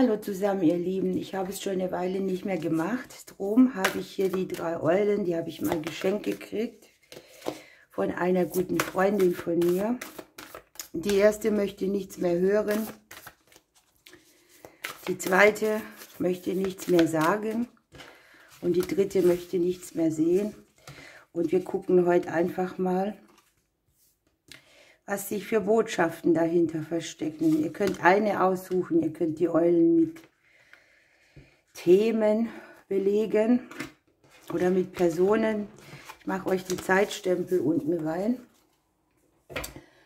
Hallo zusammen, ihr Lieben. Ich habe es schon eine Weile nicht mehr gemacht. Drum habe ich hier die 3 Eulen, die habe ich mal geschenkt gekriegt von einer guten Freundin von mir. Die erste möchte nichts mehr hören. Die zweite möchte nichts mehr sagen. Und die dritte möchte nichts mehr sehen. Und wir gucken heute einfach mal, was sich für Botschaften dahinter verstecken. Ihr könnt eine aussuchen, ihr könnt die Eulen mit Themen belegen oder mit Personen. Ich mache euch die Zeitstempel unten rein.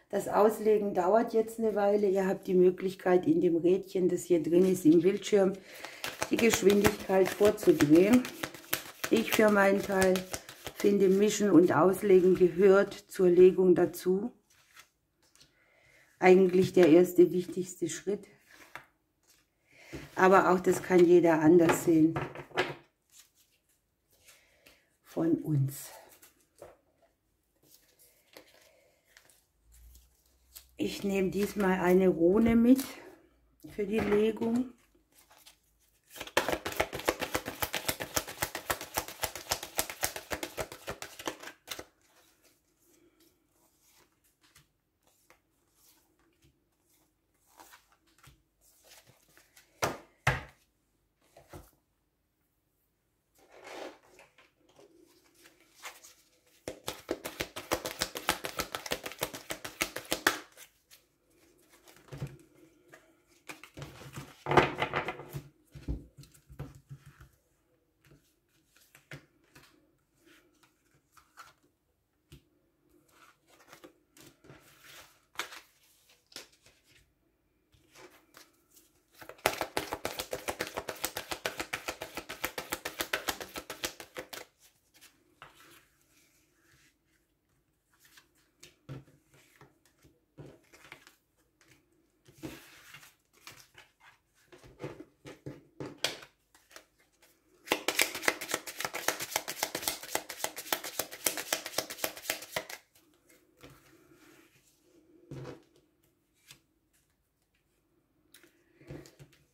Das Auslegen dauert jetzt eine Weile. Ihr habt die Möglichkeit, in dem Rädchen, das hier drin ist im Bildschirm, die Geschwindigkeit vorzudrehen. Ich für meinen Teil finde, Mischen und Auslegen gehört zur Legung dazu. Eigentlich der erste wichtigste Schritt. Aber auch das kann jeder anders sehen. Von uns. Ich nehme diesmal eine Rune mit für die Legung.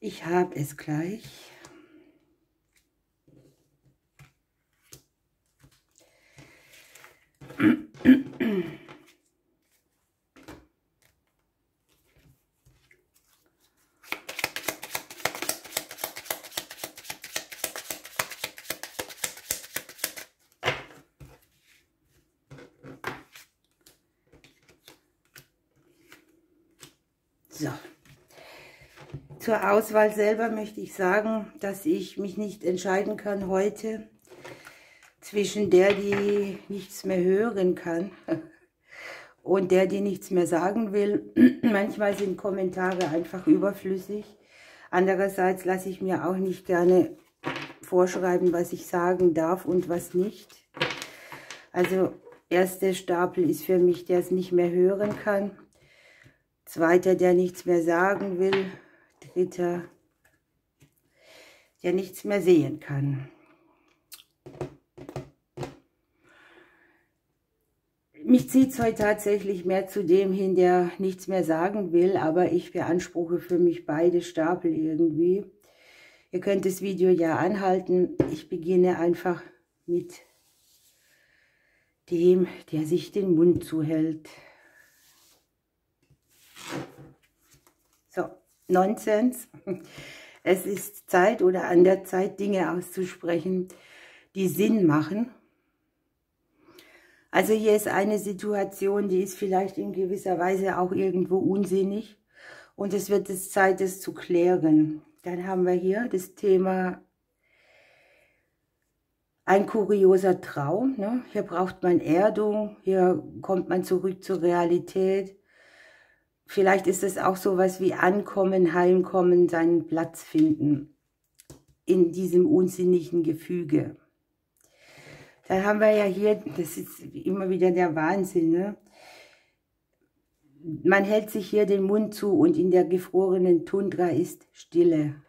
Ich habe es gleich. So. Zur Auswahl selber möchte ich sagen, dass ich mich nicht entscheiden kann heute zwischen der, die nichts mehr hören kann und der, die nichts mehr sagen will. Manchmal sind Kommentare einfach überflüssig. Andererseits lasse ich mir auch nicht gerne vorschreiben, was ich sagen darf und was nicht. Also erster Stapel ist für mich, der es nicht mehr hören kann. Zweiter, der nichts mehr sagen will. Dritter, der nichts mehr sehen kann. Mich zieht es heute tatsächlich mehr zu dem hin, der nichts mehr sagen will, aber ich beanspruche für mich beide Stapel irgendwie. Ihr könnt das Video ja anhalten. Ich beginne einfach mit dem, der sich den Mund zuhält. So. Nonsens. Es ist Zeit oder an der Zeit, Dinge auszusprechen, die Sinn machen. Also hier ist eine Situation, die ist vielleicht in gewisser Weise auch irgendwo unsinnig. Und es wird es Zeit, es zu klären. Dann haben wir hier das Thema ein kurioser Traum. Ne? Hier braucht man Erdung, hier kommt man zurück zur Realität. Vielleicht ist es auch sowas wie Ankommen, Heimkommen, seinen Platz finden in diesem unsinnigen Gefüge. Dann haben wir ja hier, das ist immer wieder der Wahnsinn, ne? Man hält sich hier den Mund zu und in der gefrorenen Tundra ist Stille.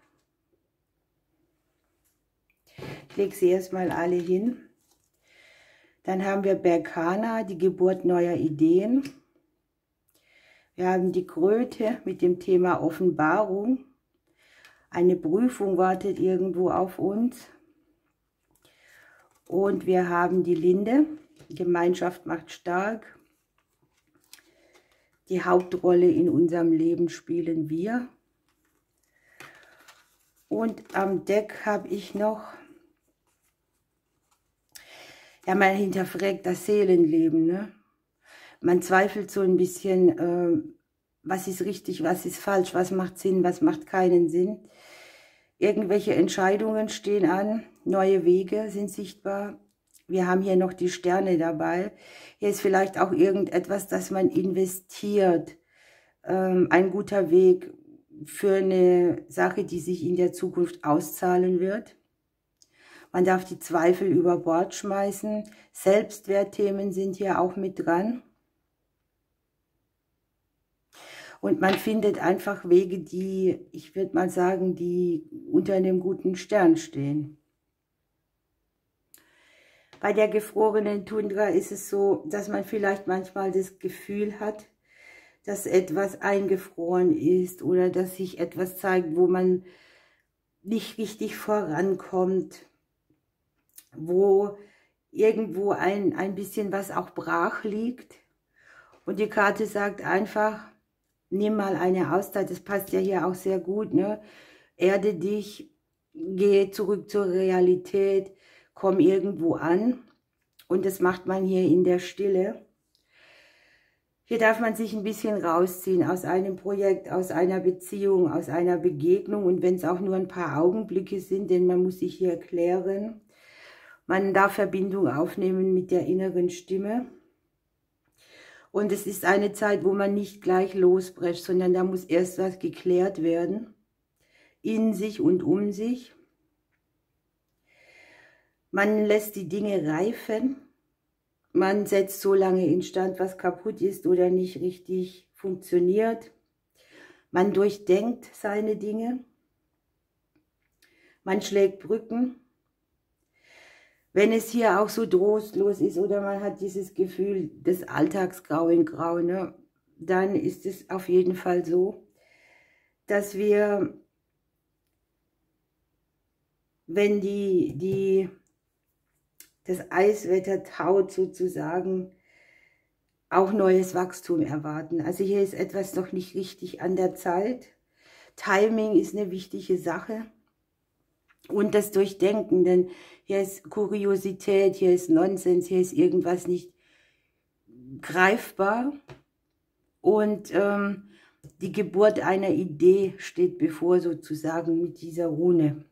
Ich lege sie erstmal alle hin. Dann haben wir Berkana, die Geburt neuer Ideen. Wir haben die Kröte mit dem Thema Offenbarung. Eine Prüfung wartet irgendwo auf uns. Und wir haben die Linde. Gemeinschaft macht stark. Die Hauptrolle in unserem Leben spielen wir. Und am Deck habe ich noch, ja, man hinterfragt das Seelenleben, ne? Man zweifelt so ein bisschen, was ist richtig, was ist falsch, was macht Sinn, was macht keinen Sinn. Irgendwelche Entscheidungen stehen an, neue Wege sind sichtbar. Wir haben hier noch die Sterne dabei. Hier ist vielleicht auch irgendetwas, das man investiert. Ein guter Weg für eine Sache, die sich in der Zukunft auszahlen wird. Man darf die Zweifel über Bord schmeißen. Selbstwertthemen sind hier auch mit dran. Und man findet einfach Wege, die, ich würde mal sagen, die unter einem guten Stern stehen. Bei der gefrorenen Tundra ist es so, dass man vielleicht manchmal das Gefühl hat, dass etwas eingefroren ist oder dass sich etwas zeigt, wo man nicht richtig vorankommt, wo irgendwo ein bisschen was auch brach liegt. Und die Karte sagt einfach, nimm mal eine Auszeit, das passt ja hier auch sehr gut, ne? Erde dich, geh zurück zur Realität, komm irgendwo an. Und das macht man hier in der Stille. Hier darf man sich ein bisschen rausziehen aus einem Projekt, aus einer Beziehung, aus einer Begegnung. Und wenn es auch nur ein paar Augenblicke sind, denn man muss sich hier klären. Man darf Verbindung aufnehmen mit der inneren Stimme. Und es ist eine Zeit, wo man nicht gleich losbrecht, sondern da muss erst was geklärt werden. In sich und um sich. Man lässt die Dinge reifen. Man setzt so lange instand, was kaputt ist oder nicht richtig funktioniert. Man durchdenkt seine Dinge. Man schlägt Brücken. Wenn es hier auch so trostlos ist oder man hat dieses Gefühl des Alltagsgrau in Grau, ne, dann ist es auf jeden Fall so, dass wir, wenn das Eiswetter taut sozusagen, auch neues Wachstum erwarten. Also hier ist etwas noch nicht richtig an der Zeit. Timing ist eine wichtige Sache. Und das Durchdenken, denn hier ist Kuriosität, hier ist Nonsens, hier ist irgendwas nicht greifbar. Und die Geburt einer Idee steht bevor sozusagen mit dieser Rune.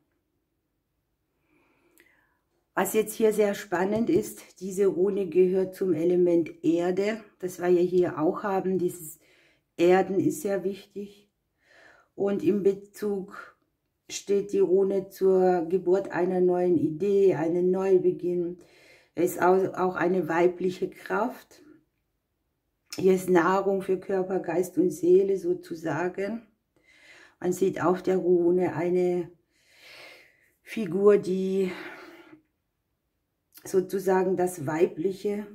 Was jetzt hier sehr spannend ist, diese Rune gehört zum Element Erde, das wir ja hier auch haben. Dieses Erden ist sehr wichtig. Und im Bezug steht die Rune zur Geburt einer neuen Idee, einen Neubeginn. Es ist auch eine weibliche Kraft. Hier ist Nahrung für Körper, Geist und Seele sozusagen. Man sieht auf der Rune eine Figur, die sozusagen das Weibliche,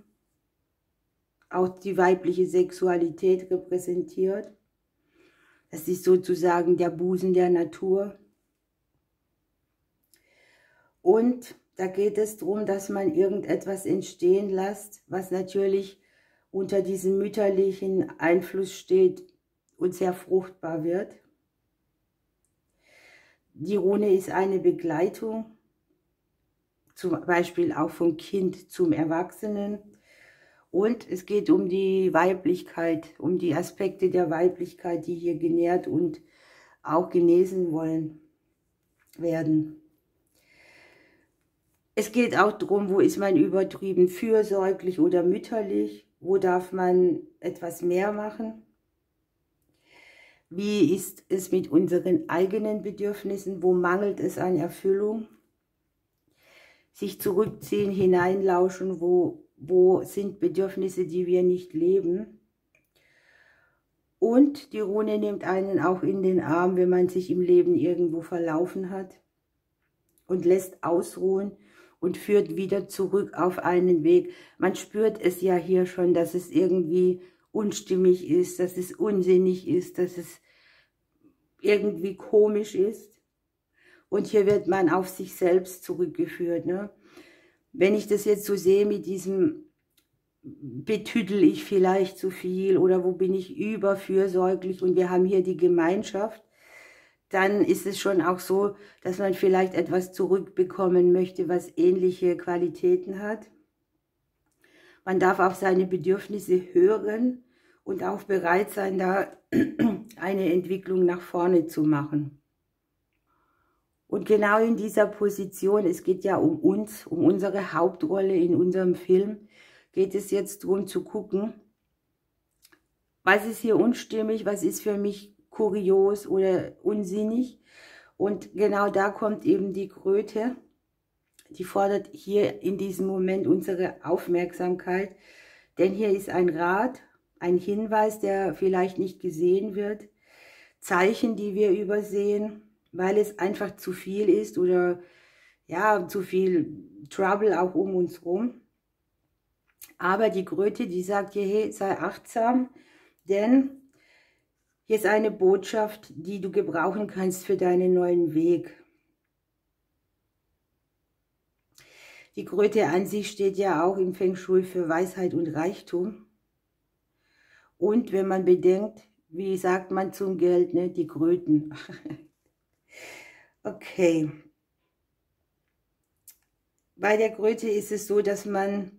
auch die weibliche Sexualität repräsentiert. Das ist sozusagen der Busen der Natur. Und da geht es darum, dass man irgendetwas entstehen lässt, was natürlich unter diesem mütterlichen Einfluss steht und sehr fruchtbar wird. Die Rune ist eine Begleitung, zum Beispiel auch vom Kind zum Erwachsenen. Und es geht um die Weiblichkeit, um die Aspekte der Weiblichkeit, die hier genährt und auch genesen werden. Es geht auch darum, wo ist man übertrieben fürsorglich oder mütterlich, wo darf man etwas mehr machen. Wie ist es mit unseren eigenen Bedürfnissen, wo mangelt es an Erfüllung? Sich zurückziehen, hineinlauschen, wo sind Bedürfnisse, die wir nicht leben. Und die Rune nimmt einen auch in den Arm, wenn man sich im Leben irgendwo verlaufen hat und lässt ausruhen und führt wieder zurück auf einen Weg. Man spürt es ja hier schon, dass es irgendwie unstimmig ist, dass es unsinnig ist, dass es irgendwie komisch ist. Und hier wird man auf sich selbst zurückgeführt. Ne? Wenn ich das jetzt so sehe mit diesem, betüdel ich vielleicht zu viel oder wo bin ich überfürsorglich und wir haben hier die Gemeinschaft, dann ist es schon auch so, dass man vielleicht etwas zurückbekommen möchte, was ähnliche Qualitäten hat. Man darf auf seine Bedürfnisse hören und auch bereit sein, da eine Entwicklung nach vorne zu machen. Und genau in dieser Position, es geht ja um uns, um unsere Hauptrolle in unserem Film, geht es jetzt darum zu gucken, was ist hier unstimmig, was ist für mich kurios oder unsinnig. Und genau da kommt eben die Kröte, die fordert hier in diesem Moment unsere Aufmerksamkeit. Denn hier ist ein Rat, ein Hinweis, der vielleicht nicht gesehen wird, Zeichen, die wir übersehen, weil es einfach zu viel ist oder ja, zu viel Trouble auch um uns rum. Aber die Kröte, die sagt hier, hey, sei achtsam, denn hier ist eine Botschaft, die du gebrauchen kannst für deinen neuen Weg. Die Kröte an sich steht ja auch im Feng Shui für Weisheit und Reichtum. Und wenn man bedenkt, wie sagt man zum Geld, ne, die Kröten. Okay. Bei der Kröte ist es so, dass man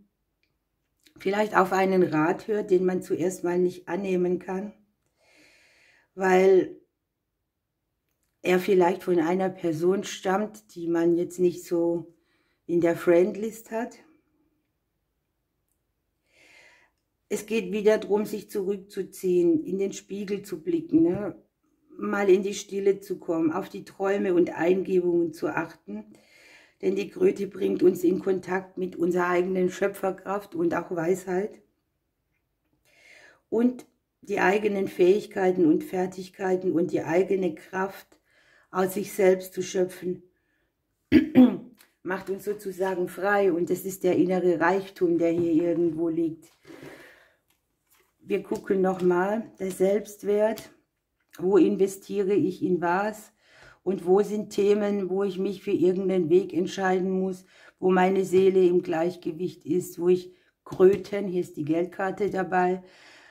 vielleicht auf einen Rat hört, den man zuerst mal nicht annehmen kann, weil er vielleicht von einer Person stammt, die man jetzt nicht so in der Friendlist hat. Es geht wieder darum, sich zurückzuziehen, in den Spiegel zu blicken, ne? Mal in die Stille zu kommen, auf die Träume und Eingebungen zu achten. Denn die Kröte bringt uns in Kontakt mit unserer eigenen Schöpferkraft und auch Weisheit. Und die eigenen Fähigkeiten und Fertigkeiten und die eigene Kraft aus sich selbst zu schöpfen, macht uns sozusagen frei. Und das ist der innere Reichtum, der hier irgendwo liegt. Wir gucken nochmal, der Selbstwert. Wo investiere ich in was? Und wo sind Themen, wo ich mich für irgendeinen Weg entscheiden muss, wo meine Seele im Gleichgewicht ist, wo ich Kröten, hier ist die Geldkarte dabei,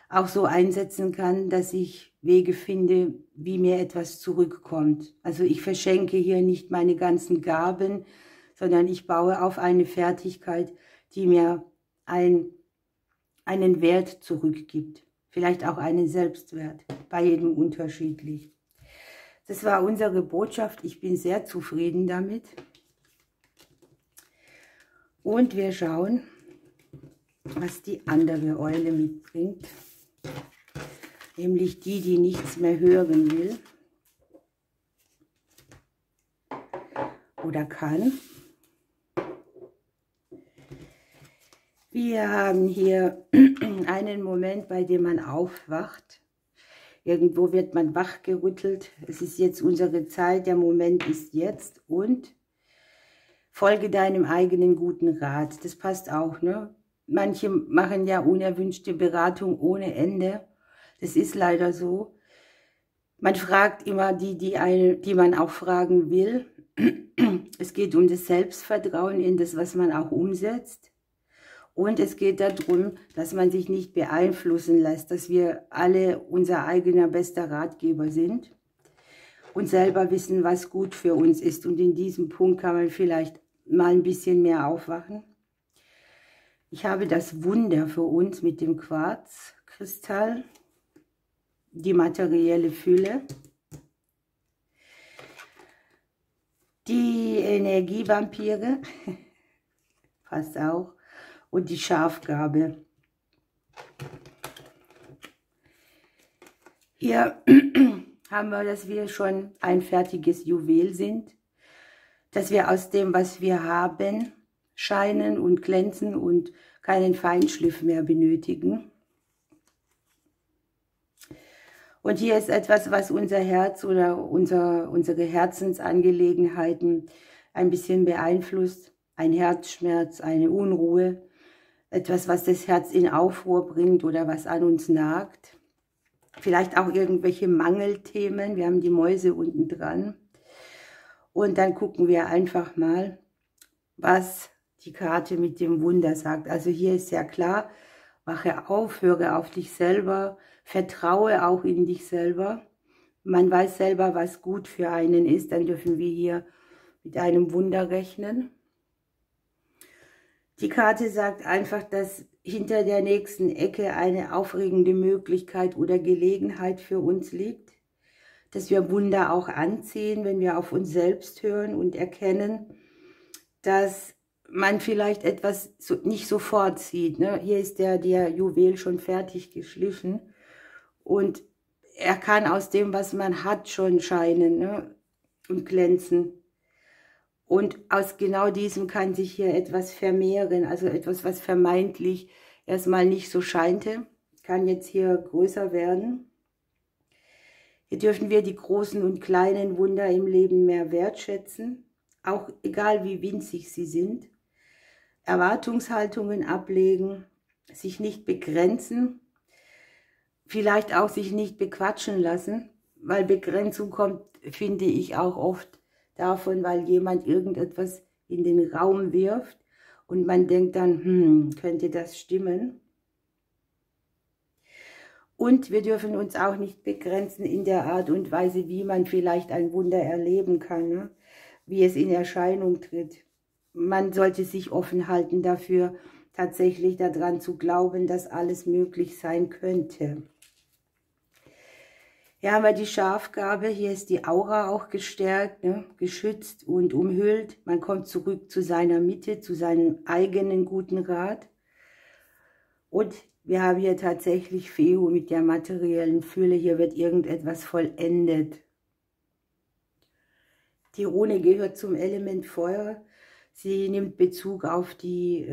auch so einsetzen kann, dass ich Wege finde, wie mir etwas zurückkommt. Also ich verschenke hier nicht meine ganzen Gaben, sondern ich baue auf eine Fertigkeit, die mir einen Wert zurückgibt. Vielleicht auch einen Selbstwert, bei jedem unterschiedlich. Das war unsere Botschaft. Ich bin sehr zufrieden damit. Und wir schauen, was die andere Eule mitbringt. Nämlich die, die nichts mehr hören will. Oder kann. Wir haben hier einen Moment, bei dem man aufwacht. Irgendwo wird man wachgerüttelt. Es ist jetzt unsere Zeit, der Moment ist jetzt. Und folge deinem eigenen guten Rat. Das passt auch, ne? Manche machen ja unerwünschte Beratung ohne Ende. Das ist leider so. Man fragt immer die man auch fragen will. Es geht um das Selbstvertrauen in das, was man auch umsetzt. Und es geht darum, dass man sich nicht beeinflussen lässt, dass wir alle unser eigener bester Ratgeber sind und selber wissen, was gut für uns ist. Und in diesem Punkt kann man vielleicht mal ein bisschen mehr aufwachen. Ich habe das Wunder für uns mit dem Quarzkristall, die materielle Fülle, die Energievampire, passt auch, und die Schafgabe. Hier haben wir, dass wir schon ein fertiges Juwel sind, dass wir aus dem, was wir haben, scheinen und glänzen und keinen Feinschliff mehr benötigen. Und hier ist etwas, was unser Herz oder unsere Herzensangelegenheiten ein bisschen beeinflusst. Ein Herzschmerz, eine Unruhe. Etwas, was das Herz in Aufruhr bringt oder was an uns nagt. Vielleicht auch irgendwelche Mangelthemen. Wir haben die Mäuse unten dran. Und dann gucken wir einfach mal, was die Karte mit dem Wunder sagt. Also hier ist sehr klar, wache auf, höre auf dich selber, vertraue auch in dich selber. Man weiß selber, was gut für einen ist, dann dürfen wir hier mit einem Wunder rechnen. Die Karte sagt einfach, dass hinter der nächsten Ecke eine aufregende Möglichkeit oder Gelegenheit für uns liegt, dass wir Wunder auch anziehen, wenn wir auf uns selbst hören und erkennen, dass man vielleicht etwas nicht sofort sieht. Ne? Hier ist der Juwel schon fertig geschliffen und er kann aus dem, was man hat, schon scheinen, ne? Und glänzen. Und aus genau diesem kann sich hier etwas vermehren, also etwas, was vermeintlich erstmal nicht so scheinte, kann jetzt hier größer werden. Hier dürfen wir die großen und kleinen Wunder im Leben mehr wertschätzen, auch egal wie winzig sie sind. Erwartungshaltungen ablegen, sich nicht begrenzen, vielleicht auch sich nicht bequatschen lassen, weil Begrenzung kommt, finde ich, auch oft davon, weil jemand irgendetwas in den Raum wirft und man denkt dann, könnte das stimmen? Und wir dürfen uns auch nicht begrenzen in der Art und Weise, wie man vielleicht ein Wunder erleben kann, ne? Wie es in Erscheinung tritt. Man sollte sich offen halten dafür, tatsächlich daran zu glauben, dass alles möglich sein könnte. Hier haben wir die Schafgabe, hier ist die Aura auch gestärkt, ne? Geschützt und umhüllt. Man kommt zurück zu seiner Mitte, zu seinem eigenen guten Rat. Und wir haben hier tatsächlich Fehu mit der materiellen Fülle. Hier wird irgendetwas vollendet. Die Rune gehört zum Element Feuer. Sie nimmt Bezug auf die,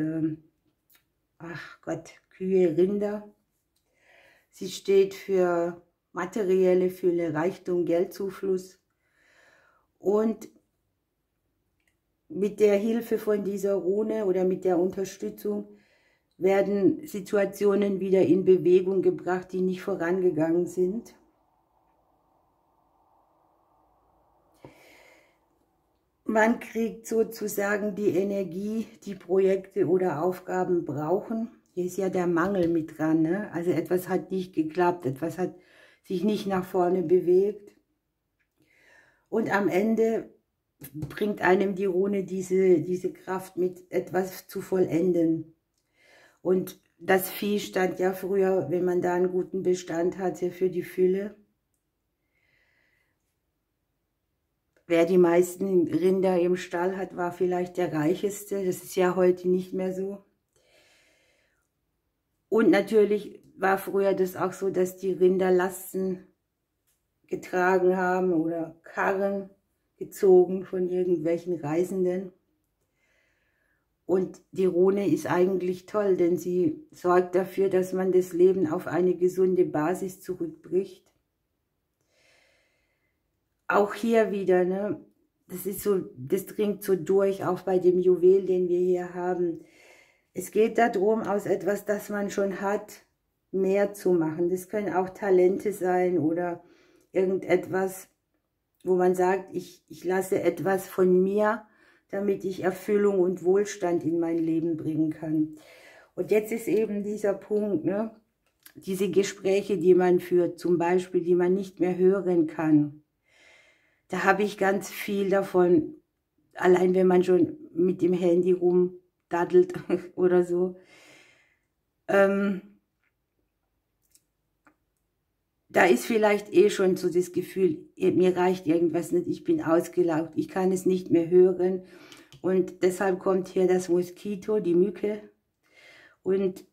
Kühe, Rinder. Sie steht für materielle Fülle, Reichtum, Geldzufluss. Und mit der Hilfe von dieser Rune oder mit der Unterstützung werden Situationen wieder in Bewegung gebracht, die nicht vorangegangen sind. Man kriegt sozusagen die Energie, die Projekte oder Aufgaben brauchen. Hier ist ja der Mangel mit dran, ne? Also etwas hat nicht geklappt, etwas hat sich nicht nach vorne bewegt. Und am Ende bringt einem die Rune diese Kraft mit, etwas zu vollenden. Und das Vieh stand ja früher, wenn man da einen guten Bestand hatte, für die Fülle. Wer die meisten Rinder im Stall hat, war vielleicht der Reicheste. Das ist ja heute nicht mehr so. Und natürlich war früher das auch so, dass die Rinder Lasten getragen haben oder Karren gezogen von irgendwelchen Reisenden. Und die Rune ist eigentlich toll, denn sie sorgt dafür, dass man das Leben auf eine gesunde Basis zurückbricht. Auch hier wieder, ne, das dringt so durch, auch bei dem Juwel, den wir hier haben. Es geht darum, aus etwas, das man schon hat, mehr zu machen. Das können auch Talente sein oder irgendetwas, wo man sagt, ich lasse etwas von mir, damit ich Erfüllung und Wohlstand in mein Leben bringen kann. Und jetzt ist eben dieser Punkt, ne, diese Gespräche, die man führt, zum Beispiel, die man nicht mehr hören kann. Da habe ich ganz viel davon, allein wenn man schon mit dem Handy rumdaddelt oder so. Da ist vielleicht schon so das Gefühl, mir reicht irgendwas nicht, ich bin ausgelaugt, ich kann es nicht mehr hören. Und deshalb kommt hier das Moskito, die Mücke. Und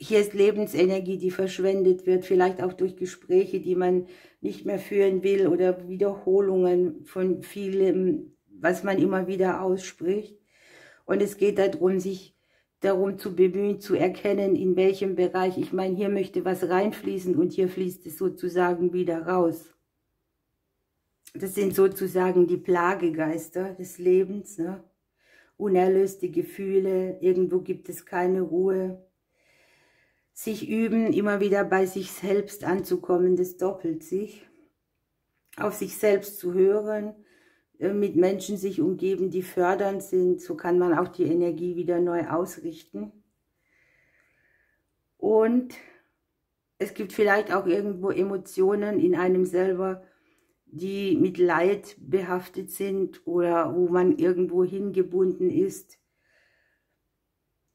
hier ist Lebensenergie, die verschwendet wird, vielleicht auch durch Gespräche, die man nicht mehr führen will oder Wiederholungen von vielem, was man immer wieder ausspricht. Und es geht darum, sich darum zu bemühen, zu erkennen, in welchem Bereich. Ich meine, hier möchte was reinfließen und hier fließt es sozusagen wieder raus. Das sind sozusagen die Plagegeister des Lebens, ne? Unerlöste Gefühle, irgendwo gibt es keine Ruhe. Sich üben, immer wieder bei sich selbst anzukommen, das doppelt sich. Auf sich selbst zu hören, mit Menschen sich umgeben, die fördernd sind. So kann man auch die Energie wieder neu ausrichten. Und es gibt vielleicht auch irgendwo Emotionen in einem selber, die mit Leid behaftet sind oder wo man irgendwo hingebunden ist,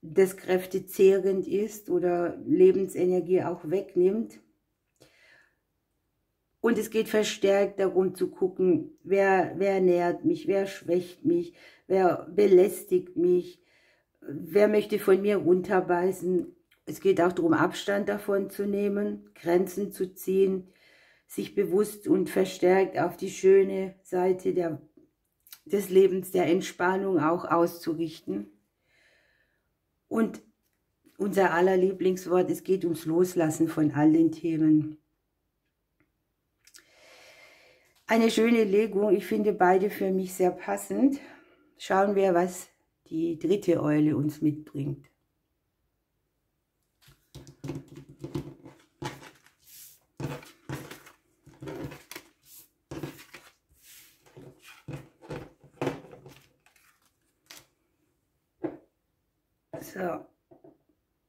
das kräftezehrend ist oder Lebensenergie auch wegnimmt. Und es geht verstärkt darum zu gucken, wer nährt mich, wer schwächt mich, wer belästigt mich, wer möchte von mir runterbeißen. Es geht auch darum, Abstand davon zu nehmen, Grenzen zu ziehen, sich bewusst und verstärkt auf die schöne Seite des Lebens, der Entspannung auch auszurichten. Und unser aller Lieblingswort, es geht ums Loslassen von all den Themen. Eine schöne Legung, ich finde beide für mich sehr passend. Schauen wir, was die dritte Eule uns mitbringt. So,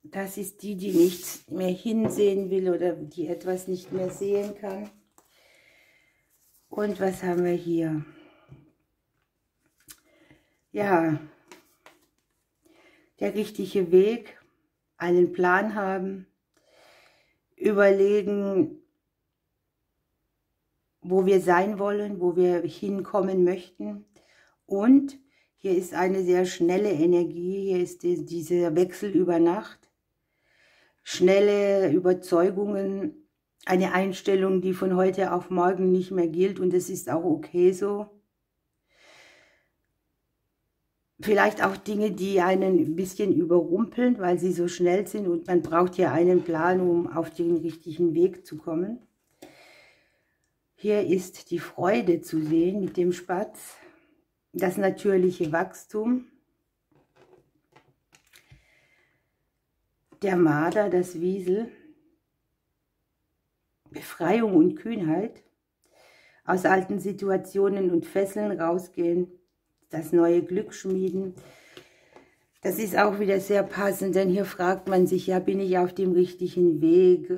das ist die nichts mehr hinsehen will oder die etwas nicht mehr sehen kann. Und was haben wir hier? Ja, der richtige Weg, einen Plan haben, überlegen, wo wir sein wollen, wo wir hinkommen möchten. Und hier ist eine sehr schnelle Energie, hier ist dieser Wechsel über Nacht, schnelle Überzeugungen, eine Einstellung, die von heute auf morgen nicht mehr gilt und es ist auch okay so. Vielleicht auch Dinge, die einen ein bisschen überrumpeln, weil sie so schnell sind und man braucht hier einen Plan, um auf den richtigen Weg zu kommen. Hier ist die Freude zu sehen mit dem Spatz, das natürliche Wachstum, der Marder, das Wiesel, Befreiung und Kühnheit, aus alten Situationen und Fesseln rausgehen, das neue Glück schmieden. Das ist auch wieder sehr passend, denn hier fragt man sich, ja, bin ich auf dem richtigen Weg?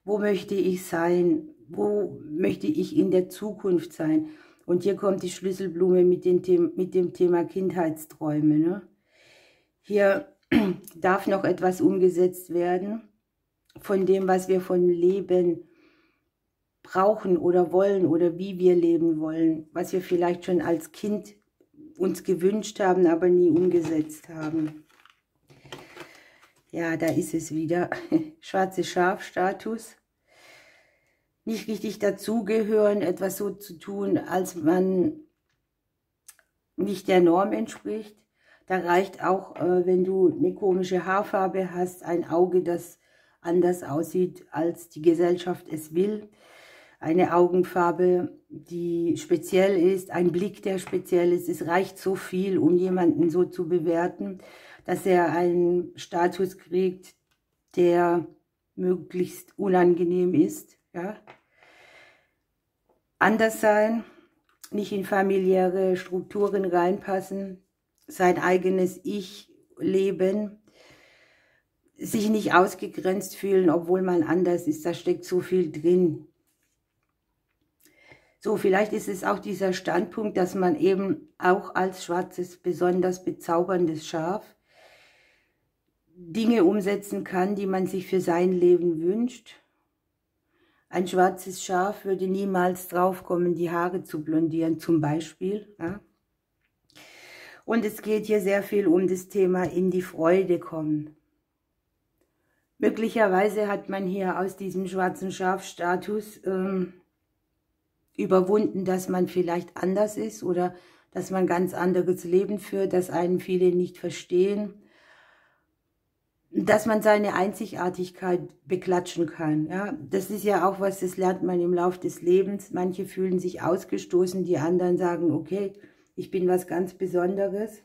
Wo möchte ich sein? Wo möchte ich in der Zukunft sein? Und hier kommt die Schlüsselblume mit dem Thema Kindheitsträume. Ne? Hier darf noch etwas umgesetzt werden von dem, was wir von Leben brauchen oder wollen oder wie wir leben wollen, was wir vielleicht schon als Kind uns gewünscht haben, aber nie umgesetzt haben. Ja, da ist es wieder. Schwarze Schaf-Status. Nicht richtig dazugehören, etwas so zu tun, als man nicht der Norm entspricht. Da reicht auch, wenn du eine komische Haarfarbe hast, ein Auge, das anders aussieht, als die Gesellschaft es will. Eine Augenfarbe, die speziell ist, ein Blick, der speziell ist. Es reicht so viel, um jemanden so zu bewerten, dass er einen Status kriegt, der möglichst unangenehm ist. Ja? Anders sein, nicht in familiäre Strukturen reinpassen, sein eigenes Ich leben, sich nicht ausgegrenzt fühlen, obwohl man anders ist. Da steckt so viel drin. So, vielleicht ist es auch dieser Standpunkt, dass man eben auch als schwarzes, besonders bezauberndes Schaf Dinge umsetzen kann, die man sich für sein Leben wünscht. Ein schwarzes Schaf würde niemals draufkommen, die Haare zu blondieren, zum Beispiel. Ja? Und es geht hier sehr viel um das Thema in die Freude kommen. Möglicherweise hat man hier aus diesem schwarzen Schafstatus überwunden, dass man vielleicht anders ist oder dass man ganz anderes Leben führt, dass einen viele nicht verstehen, dass man seine Einzigartigkeit beklatschen kann. Ja? Das ist ja auch was, das lernt man im Laufe des Lebens. Manche fühlen sich ausgestoßen, die anderen sagen, okay, ich bin was ganz Besonderes.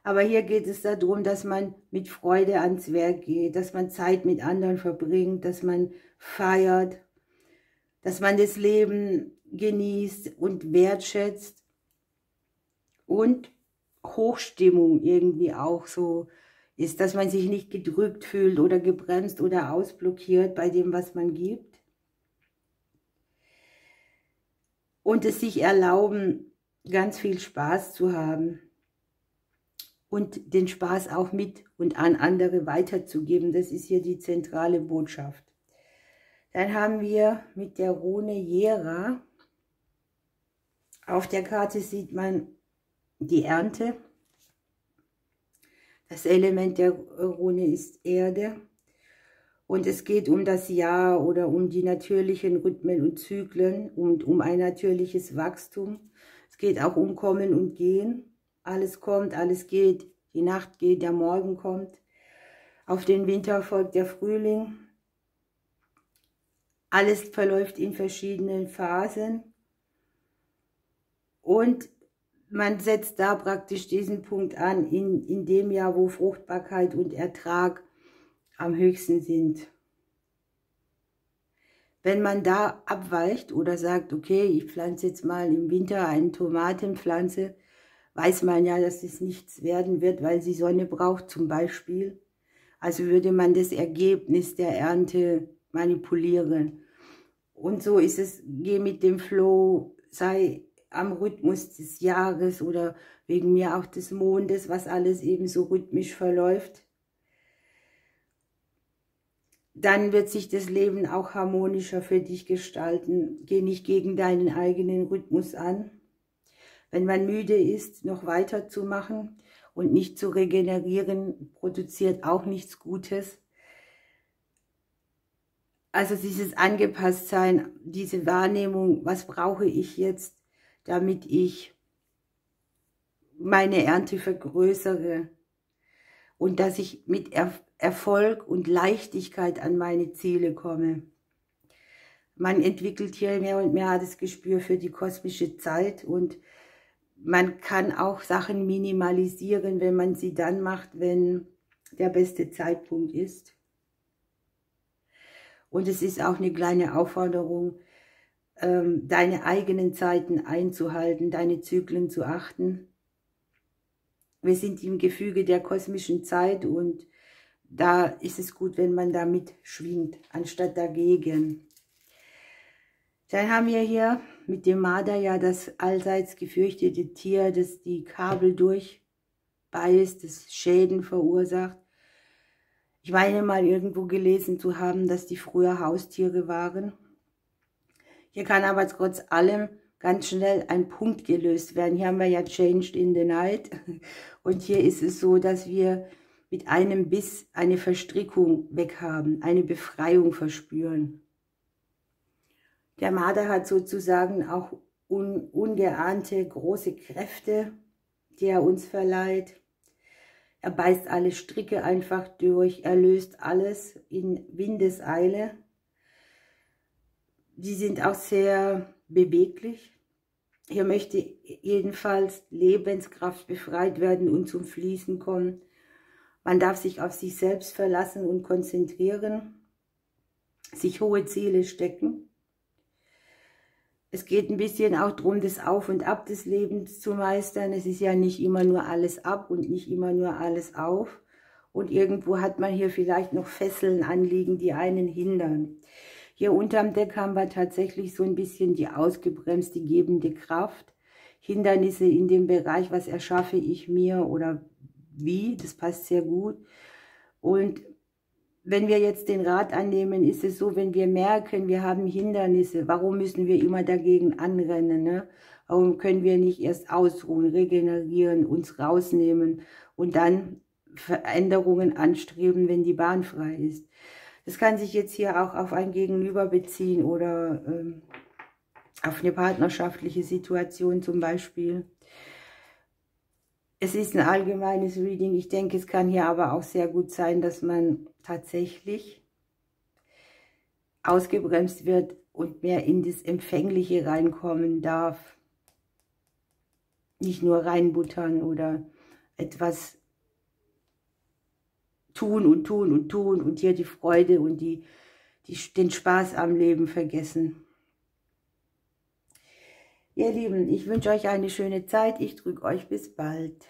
Aber hier geht es darum, dass man mit Freude ans Werk geht, dass man Zeit mit anderen verbringt, dass man feiert, dass man das Leben genießt und wertschätzt und Hochstimmung irgendwie auch so ist, dass man sich nicht gedrückt fühlt oder gebremst oder ausblockiert bei dem, was man gibt. Und es sich erlauben, ganz viel Spaß zu haben und den Spaß auch mit und an andere weiterzugeben. Das ist hier die zentrale Botschaft. Dann haben wir mit der Rune Jera, auf der Karte sieht man die Ernte. Das Element der Rune ist Erde. Und es geht um das Jahr oder um die natürlichen Rhythmen und Zyklen und um ein natürliches Wachstum. Es geht auch um Kommen und Gehen. Alles kommt, alles geht. Die Nacht geht, der Morgen kommt. Auf den Winter folgt der Frühling. Alles verläuft in verschiedenen Phasen. Und man setzt da praktisch diesen Punkt an, in dem Jahr, wo Fruchtbarkeit und Ertrag am höchsten sind. Wenn man da abweicht oder sagt, okay, ich pflanze jetzt mal im Winter eine Tomatenpflanze, weiß man ja, dass es nichts werden wird, weil sie Sonne braucht zum Beispiel. Also würde man das Ergebnis der Ernte manipulieren. Und so ist es, geh mit dem Flow, sei am Rhythmus des Jahres oder wegen mir auch des Mondes, was alles eben so rhythmisch verläuft. Dann wird sich das Leben auch harmonischer für dich gestalten. Geh nicht gegen deinen eigenen Rhythmus an. Wenn man müde ist, noch weiterzumachen und nicht zu regenerieren, produziert auch nichts Gutes. Also dieses Angepasstsein, diese Wahrnehmung, was brauche ich jetzt, damit ich meine Ernte vergrößere und dass ich mit Erfolg und Leichtigkeit an meine Ziele komme. Man entwickelt hier mehr und mehr das Gespür für die kosmische Zeit und man kann auch Sachen minimalisieren, wenn man sie dann macht, wenn der beste Zeitpunkt ist. Und es ist auch eine kleine Aufforderung, deine eigenen Zeiten einzuhalten, deine Zyklen zu achten. Wir sind im Gefüge der kosmischen Zeit und da ist es gut, wenn man da mitschwingt, anstatt dagegen. Dann haben wir hier mit dem Marder ja das allseits gefürchtete Tier, das die Kabel durchbeißt, das Schäden verursacht. Ich meine mal irgendwo gelesen zu haben, dass die früher Haustiere waren. Hier kann aber trotz allem ganz schnell ein Punkt gelöst werden. Hier haben wir ja Changed in the Night. Und hier ist es so, dass wir mit einem Biss eine Verstrickung weghaben, eine Befreiung verspüren. Der Marder hat sozusagen auch ungeahnte große Kräfte, die er uns verleiht. Er beißt alle Stricke einfach durch, er löst alles in Windeseile. Die sind auch sehr beweglich. Hier möchte jedenfalls Lebenskraft befreit werden und zum Fließen kommen. Man darf sich auf sich selbst verlassen und konzentrieren, sich hohe Ziele stecken. Es geht ein bisschen auch darum, das Auf und Ab des Lebens zu meistern. Es ist ja nicht immer nur alles ab und nicht immer nur alles auf. Und irgendwo hat man hier vielleicht noch Fesseln anliegen, die einen hindern. Hier unterm Deck haben wir tatsächlich so ein bisschen die ausgebremste gebende Kraft. Hindernisse in dem Bereich, was erschaffe ich mir oder wie, das passt sehr gut. Und wenn wir jetzt den Rat annehmen, ist es so, wenn wir merken, wir haben Hindernisse, warum müssen wir immer dagegen anrennen? Ne? Warum können wir nicht erst ausruhen, regenerieren, uns rausnehmen und dann Veränderungen anstreben, wenn die Bahn frei ist? Das kann sich jetzt hier auch auf ein Gegenüber beziehen oder auf eine partnerschaftliche Situation zum Beispiel. Es ist ein allgemeines Reading. Ich denke, es kann hier aber auch sehr gut sein, dass man tatsächlich ausgebremst wird und mehr in das Empfängliche reinkommen darf. Nicht nur reinbuttern oder etwas tun und tun und tun und hier die Freude und den Spaß am Leben vergessen. Ihr Lieben, ich wünsche euch eine schöne Zeit. Ich drücke euch bis bald.